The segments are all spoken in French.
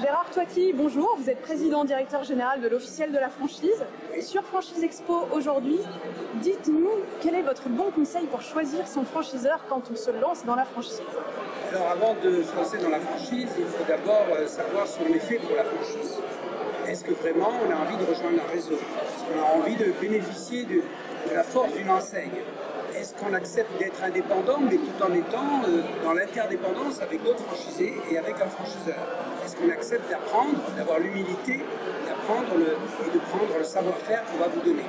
Gérard Toiti, bonjour, vous êtes président directeur général de l'Officiel de la franchise. Sur Franchise Expo aujourd'hui, dites-nous quel est votre bon conseil pour choisir son franchiseur quand on se lance dans la franchise? Alors avant de se lancer dans la franchise, il faut d'abord savoir ce qu'on est fait pour la franchise. Est-ce que vraiment on a envie de rejoindre un réseau? Est-ce qu'on a envie de bénéficier de la force d'une enseigne? Est-ce qu'on accepte d'être indépendant, mais tout en étant dans l'interdépendance avec d'autres franchisés et avec un franchiseur? Est-ce qu'on accepte d'apprendre, d'avoir l'humilité, d'apprendre et de prendre le savoir-faire qu'on va vous donner?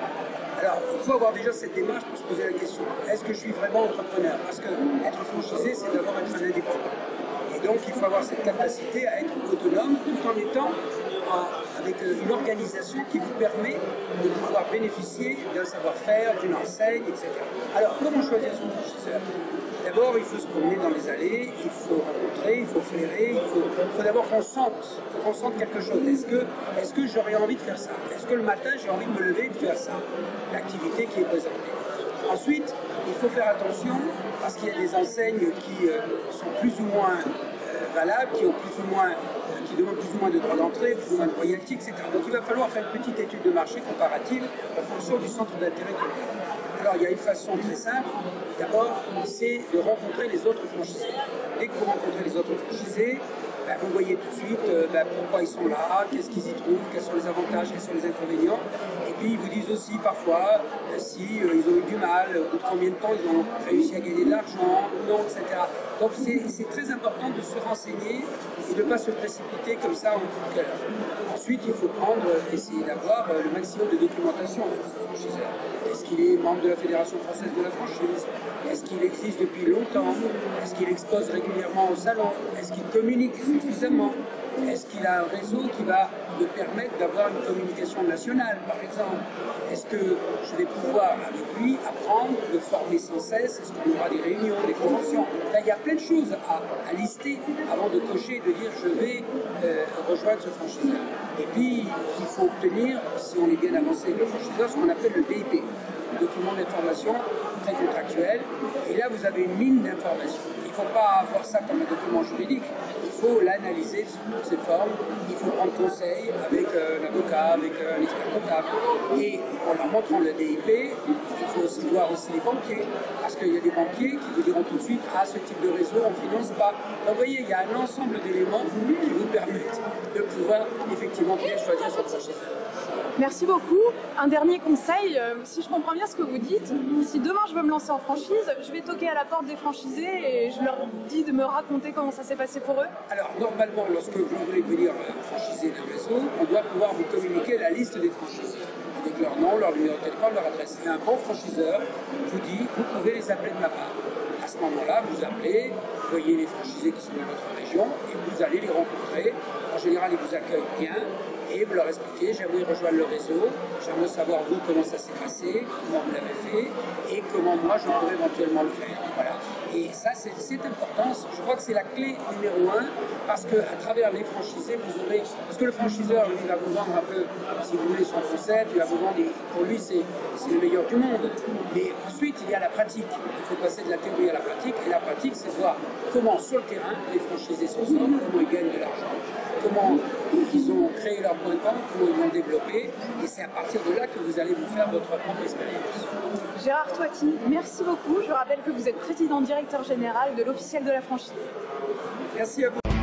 Alors, il faut avoir déjà cette démarche pour se poser la question. Est-ce que je suis vraiment entrepreneur? Parce que être franchisé, c'est d'abord être un indépendant. Et donc, il faut avoir cette capacité à être autonome tout en étant avec une organisation qui vous permet de pouvoir bénéficier d'un savoir-faire, d'une enseigne, etc. Alors, comment choisir son franchiseur? D'abord, il faut se promener dans les allées, il faut rencontrer, il faut flairer, il faut d'abord qu'on sente quelque chose. Est-ce que j'aurais envie de faire ça? Est-ce que le matin, j'ai envie de me lever et de faire ça? L'activité qui est présentée. Ensuite, il faut faire attention parce qu'il y a des enseignes qui sont plus ou moins valables, qui demandent plus ou moins de droits d'entrée, plus ou moins de royalties, etc. Donc il va falloir faire une petite étude de marché comparative en fonction du centre d'intérêt qu'on a. Alors il y a une façon très simple. D'abord, c'est de rencontrer les autres franchisés. Dès que vous rencontrez les autres franchisés, vous voyez tout de suite pourquoi ils sont là, qu'est-ce qu'ils y trouvent, quels sont les avantages, quels sont les inconvénients. Et puis ils vous disent aussi parfois si ils ont eu du mal, au bout de combien de temps ils ont réussi à gagner de l'argent, non, etc. Donc c'est très important de se renseigner et de ne pas se précipiter comme ça en coup de cœur. Ensuite, il faut essayer d'avoir le maximum de documentation sur ce franchiseur. Est-ce qu'il est membre de la Fédération française de la franchise? Est-ce qu'il existe depuis longtemps? Est-ce qu'il expose régulièrement au salon? Est-ce qu'il communique suffisamment? Est-ce qu'il a un réseau qui va me permettre d'avoir une communication nationale, par exemple? Est-ce que je vais pouvoir, avec lui, apprendre, le former sans cesse? Est-ce qu'on aura des réunions, des conventions? Là, il y a plein de choses à lister avant de cocher et de dire je vais rejoindre ce franchiseur. Et puis, il faut obtenir, si on est bien avancé avec le franchiseur, ce qu'on appelle le DIP, le document d'information très contractuel. Et là, vous avez une mine d'informations. Il ne faut pas voir ça comme un document juridique. Il faut l'analyser sous toutes ses formes. Il faut prendre conseil avec un avocat, avec un expert comptable. Et en leur montrant le DIP, il faut aussi voir aussi les banquiers. Parce qu'il y a des banquiers qui vous diront tout de suite « Ah, ce type de réseau, on ne finance pas ». Donc vous voyez, il y a un ensemble d'éléments qui vous permettent de pouvoir effectivement bien choisir son franchiseur. Merci beaucoup. Un dernier conseil, si je comprends bien ce que vous dites, si demain je veux me lancer en franchise, je vais toquer à la porte des franchisés et je leur dis de me raconter comment ça s'est passé pour eux? Alors normalement, lorsque vous voulez devenir franchisé d'un réseau, on doit pouvoir vous communiquer la liste des franchisés, avec leur nom, leur numéro de téléphone, leur adresse. Et un bon franchiseur vous dit, vous pouvez les appeler de ma part. À ce moment-là, vous appelez, vous voyez les franchisés qui sont dans votre région et vous allez les rencontrer. En général, ils vous accueillent bien. Et vous leur expliquez, j'aimerais rejoindre le réseau, j'aimerais savoir vous comment ça s'est passé, comment vous l'avez fait et comment moi je pourrais éventuellement le faire. Voilà. Et ça c'est important, je crois que c'est la clé numéro 1 parce qu'à travers les franchisés, vous aurez. Parce que le franchiseur, il va vous vendre un peu, si vous voulez, son concept, il va vous vendre, pour lui c'est le meilleur du monde. Mais ensuite il y a la pratique, il faut passer de la théorie à la pratique, et la pratique c'est voir comment sur le terrain les franchisés s'en sortent, comment ils gagnent de l'argent, comment ils ont créé leur point de vente, comment ils l'ont développé, et c'est à partir de là que vous allez vous faire votre propre expérience. Gérard Toiti, merci beaucoup. Je rappelle que vous êtes président directeur général de l'Officiel de la franchise. Merci à vous.